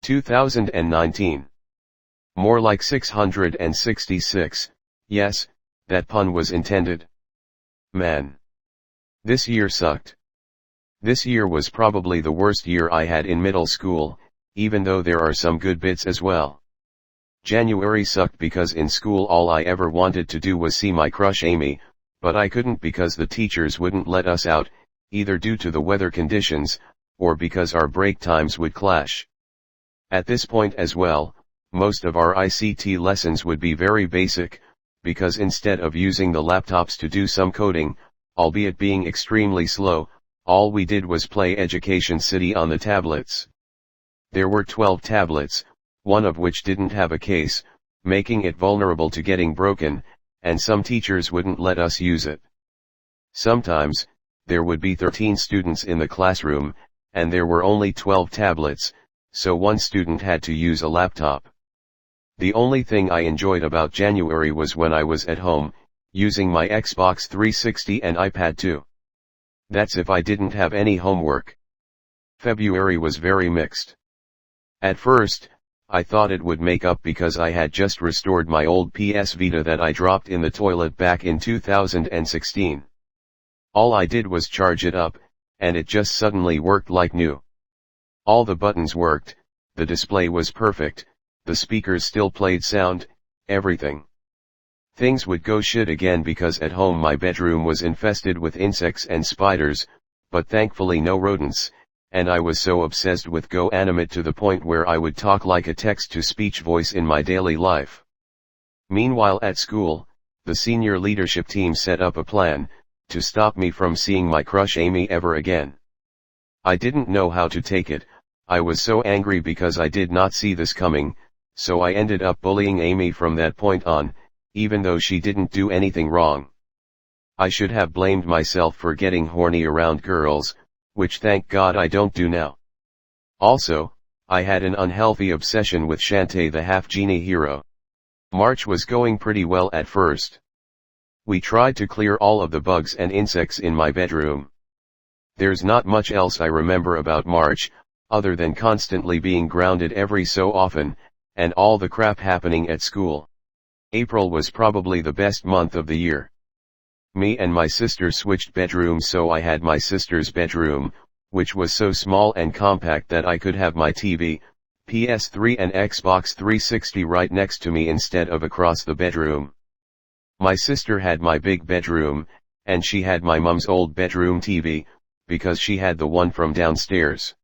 2019. More like 666, yes, that pun was intended. Man. This year sucked. This year was probably the worst year I had in middle school, even though there are some good bits as well. January sucked because in school all I ever wanted to do was see my crush Amy, but I couldn't because the teachers wouldn't let us out, either due to the weather conditions, or because our break times would clash. At this point as well, most of our ICT lessons would be very basic, because instead of using the laptops to do some coding, albeit being extremely slow, all we did was play Education City on the tablets. There were 12 tablets, one of which didn't have a case, making it vulnerable to getting broken, and some teachers wouldn't let us use it. Sometimes, there would be 13 students in the classroom, and there were only 12 tablets, so one student had to use a laptop. The only thing I enjoyed about January was when I was at home, using my Xbox 360 and iPad 2. That's if I didn't have any homework. February was very mixed. At first, I thought it would make up because I had just restored my old PS Vita that I dropped in the toilet back in 2016. All I did was charge it up, and it just suddenly worked like new. All the buttons worked, the display was perfect, the speakers still played sound, everything. Things would go shit again because at home my bedroom was infested with insects and spiders, but thankfully no rodents, and I was so obsessed with Go Animate to the point where I would talk like a text-to-speech voice in my daily life. Meanwhile at school, the senior leadership team set up a plan, to stop me from seeing my crush Amy ever again. I didn't know how to take it, I was so angry because I did not see this coming, so I ended up bullying Amy from that point on, even though she didn't do anything wrong. I should have blamed myself for getting horny around girls, which thank God I don't do now. Also, I had an unhealthy obsession with Shantae the half-genie hero. March was going pretty well at first. We tried to clear all of the bugs and insects in my bedroom. There's not much else I remember about March, other than constantly being grounded every so often, and all the crap happening at school. April was probably the best month of the year. Me and my sister switched bedrooms, so I had my sister's bedroom, which was so small and compact that I could have my TV, PS3 and Xbox 360 right next to me instead of across the bedroom. My sister had my big bedroom, and she had my mum's old bedroom TV, because she had the one from downstairs.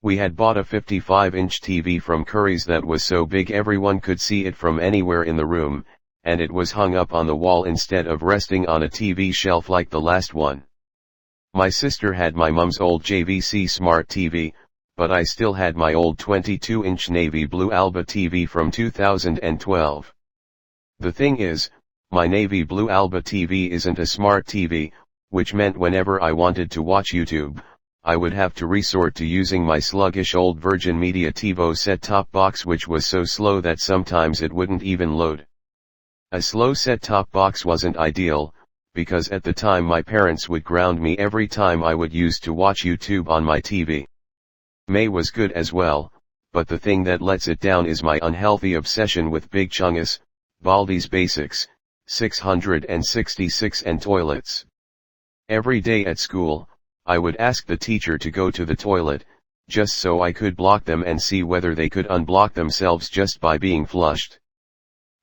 We had bought a 55-inch TV from Curry's that was so big everyone could see it from anywhere in the room, and it was hung up on the wall instead of resting on a TV shelf like the last one. My sister had my mum's old JVC smart TV, but I still had my old 22-inch navy blue Alba TV from 2012. The thing is, my navy blue Alba TV isn't a smart TV, which meant whenever I wanted to watch YouTube, I would have to resort to using my sluggish old Virgin Media TiVo set-top box, which was so slow that sometimes it wouldn't even load. A slow set-top box wasn't ideal, because at the time my parents would ground me every time I would use to watch YouTube on my TV. May was good as well, but the thing that lets it down is my unhealthy obsession with Big Chungus, Baldi's Basics, 666 and toilets. Every day at school, I would ask the teacher to go to the toilet, just so I could block them and see whether they could unblock themselves just by being flushed.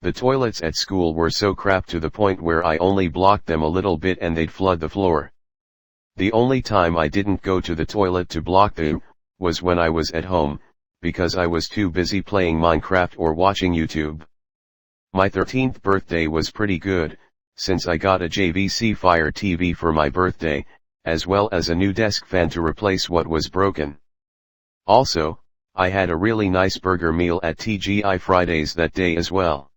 The toilets at school were so crap to the point where I only blocked them a little bit and they'd flood the floor. The only time I didn't go to the toilet to block them, was when I was at home, because I was too busy playing Minecraft or watching YouTube. My 13th birthday was pretty good, since I got a JVC Fire TV for my birthday, as well as a new desk fan to replace what was broken. Also, I had a really nice burger meal at TGI Fridays that day as well.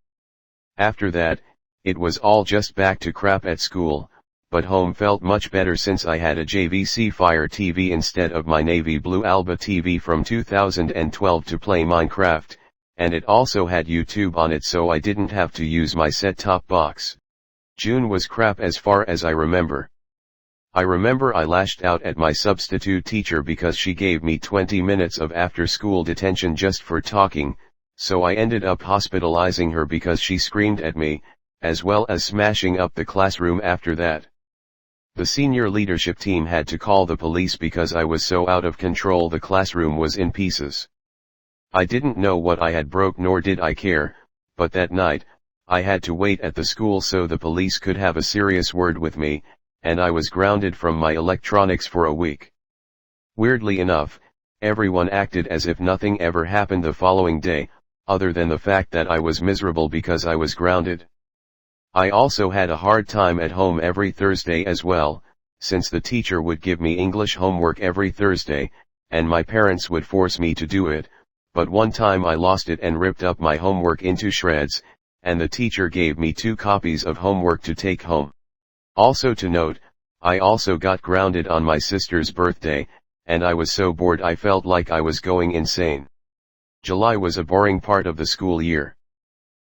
After that, it was all just back to crap at school, but home felt much better since I had a JVC Fire TV instead of my navy blue Alba TV from 2012 to play Minecraft, and it also had YouTube on it, so I didn't have to use my set-top box. June was crap as far as I remember. I remember I lashed out at my substitute teacher because she gave me 20 minutes of after-school detention just for talking, so I ended up hospitalizing her because she screamed at me, as well as smashing up the classroom after that. The senior leadership team had to call the police because I was so out of control the classroom was in pieces. I didn't know what I had broke nor did I care, but that night, I had to wait at the school so the police could have a serious word with me, and I was grounded from my electronics for a week. Weirdly enough, everyone acted as if nothing ever happened the following day, other than the fact that I was miserable because I was grounded. I also had a hard time at home every Thursday as well, since the teacher would give me English homework every Thursday, and my parents would force me to do it, but one time I lost it and ripped up my homework into shreds, and the teacher gave me 2 copies of homework to take home. Also to note, I also got grounded on my sister's birthday, and I was so bored I felt like I was going insane. July was a boring part of the school year.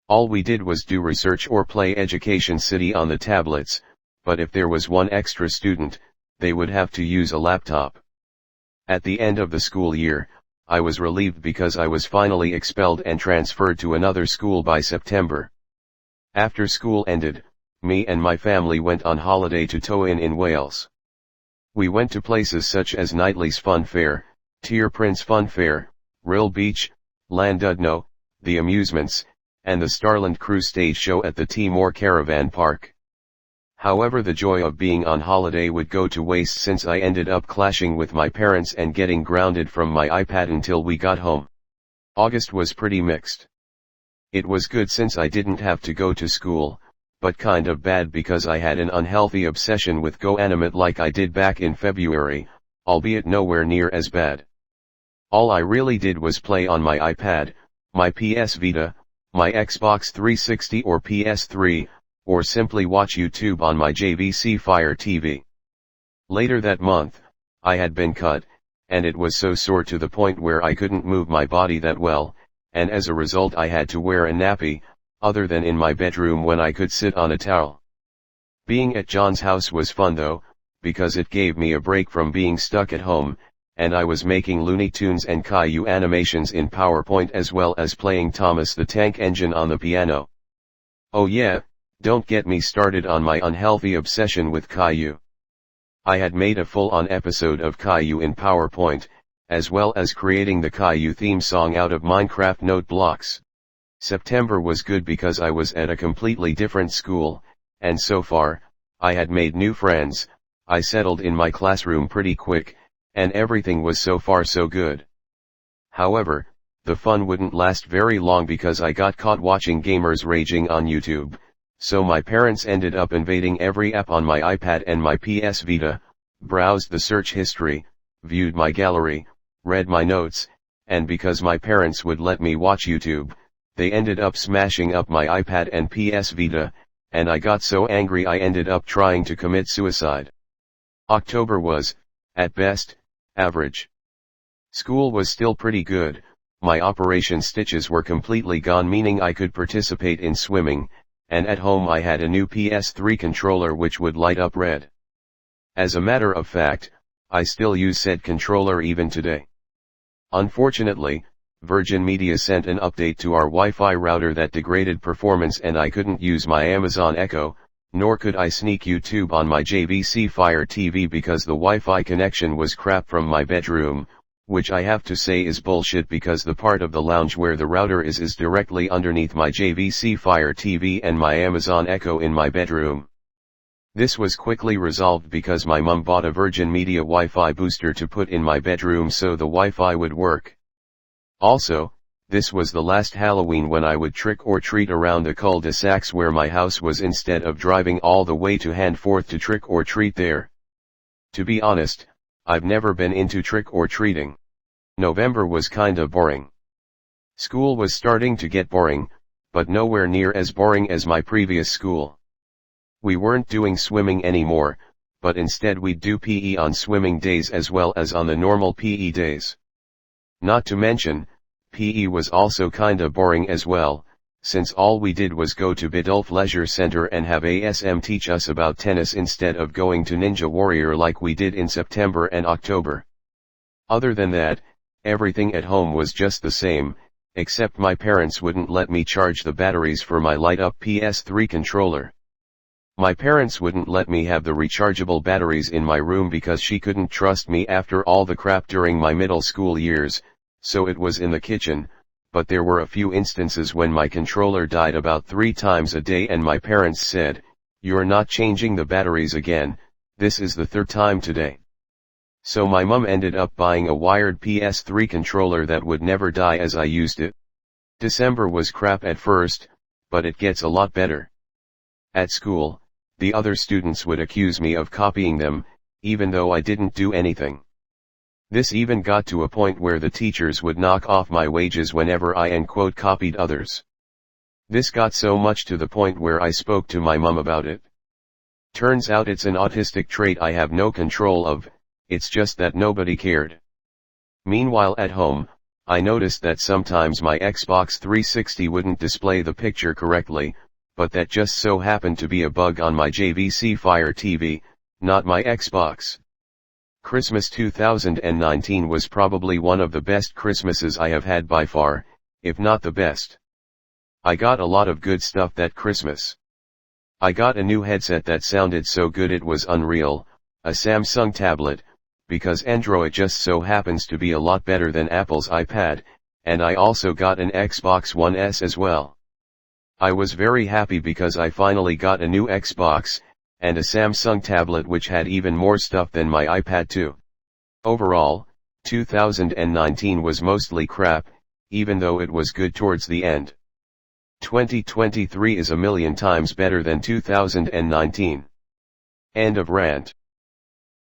All we did was do research or play Education City on the tablets, but if there was one extra student, they would have to use a laptop. At the end of the school year, I was relieved because I was finally expelled and transferred to another school by September. After school ended, me and my family went on holiday to Towyn in Wales. We went to places such as Knightley's Fun Fair, Tir Prince Fun Fair, Rill Beach, Llandudno, the amusements, and the Starland Cruise stage show at the Timor Caravan Park. However, the joy of being on holiday would go to waste since I ended up clashing with my parents and getting grounded from my iPad until we got home. August was pretty mixed. It was good since I didn't have to go to school, but kind of bad because I had an unhealthy obsession with GoAnimate like I did back in February, albeit nowhere near as bad. All I really did was play on my iPad, my PS Vita, my Xbox 360 or PS3, or simply watch YouTube on my JVC Fire TV. Later that month, I had been cut, and it was so sore to the point where I couldn't move my body that well, and as a result I had to wear a nappy, other than in my bedroom when I could sit on a towel. Being at John's house was fun though, because it gave me a break from being stuck at home, and I was making Looney Tunes and Caillou animations in PowerPoint as well as playing Thomas the Tank Engine on the piano. Oh yeah, don't get me started on my unhealthy obsession with Caillou. I had made a full-on episode of Caillou in PowerPoint, as well as creating the Caillou theme song out of Minecraft note blocks. September was good because I was at a completely different school, and so far, I had made new friends, I settled in my classroom pretty quick, and everything was so far so good. However, the fun wouldn't last very long because I got caught watching gamers raging on YouTube, so my parents ended up invading every app on my iPad and my PS Vita, browsed the search history, viewed my gallery, read my notes, and because my parents would let me watch YouTube, they ended up smashing up my iPad and PS Vita, and I got so angry I ended up trying to commit suicide. October was, at best, average. School was still pretty good, my operation stitches were completely gone meaning I could participate in swimming, and at home I had a new PS3 controller which would light up red. As a matter of fact, I still use said controller even today. Unfortunately, Virgin Media sent an update to our Wi-Fi router that degraded performance and I couldn't use my Amazon Echo, nor could I sneak YouTube on my JVC Fire TV because the Wi-Fi connection was crap from my bedroom, which I have to say is bullshit because the part of the lounge where the router is directly underneath my JVC Fire TV and my Amazon Echo in my bedroom. This was quickly resolved because my mum bought a Virgin Media Wi-Fi booster to put in my bedroom so the Wi-Fi would work. Also, this was the last Halloween when I would trick or treat around the cul-de-sacs where my house was instead of driving all the way to Handforth to trick or treat there. To be honest, I've never been into trick or treating. November was kinda boring. School was starting to get boring, but nowhere near as boring as my previous school. We weren't doing swimming anymore, but instead we'd do PE on swimming days as well as on the normal PE days. Not to mention, PE was also kinda boring as well, since all we did was go to Bidulph Leisure Center and have ASM teach us about tennis instead of going to Ninja Warrior like we did in September and October. Other than that, everything at home was just the same, except my parents wouldn't let me charge the batteries for my light-up PS3 controller. My parents wouldn't let me have the rechargeable batteries in my room because she couldn't trust me after all the crap during my middle school years, so it was in the kitchen, but there were a few instances when my controller died about 3 times a day and my parents said, "You're not changing the batteries again, this is the 3rd time today." So my mum ended up buying a wired PS3 controller that would never die as I used it. December was crap at first, but it gets a lot better. At school, the other students would accuse me of copying them, even though I didn't do anything. This even got to a point where the teachers would knock off my wages whenever I "copied others." This got so much to the point where I spoke to my mum about it. Turns out it's an autistic trait I have no control of, it's just that nobody cared. Meanwhile at home, I noticed that sometimes my Xbox 360 wouldn't display the picture correctly, but that just so happened to be a bug on my JVC Fire TV, not my Xbox. Christmas 2019 was probably one of the best Christmases I have had by far, if not the best. I got a lot of good stuff that Christmas. I got a new headset that sounded so good it was unreal, a Samsung tablet, because Android just so happens to be a lot better than Apple's iPad, and I also got an Xbox One S as well. I was very happy because I finally got a new Xbox, and a Samsung tablet which had even more stuff than my iPad too. Overall, 2019 was mostly crap, even though it was good towards the end. 2023 is a million times better than 2019. End of rant.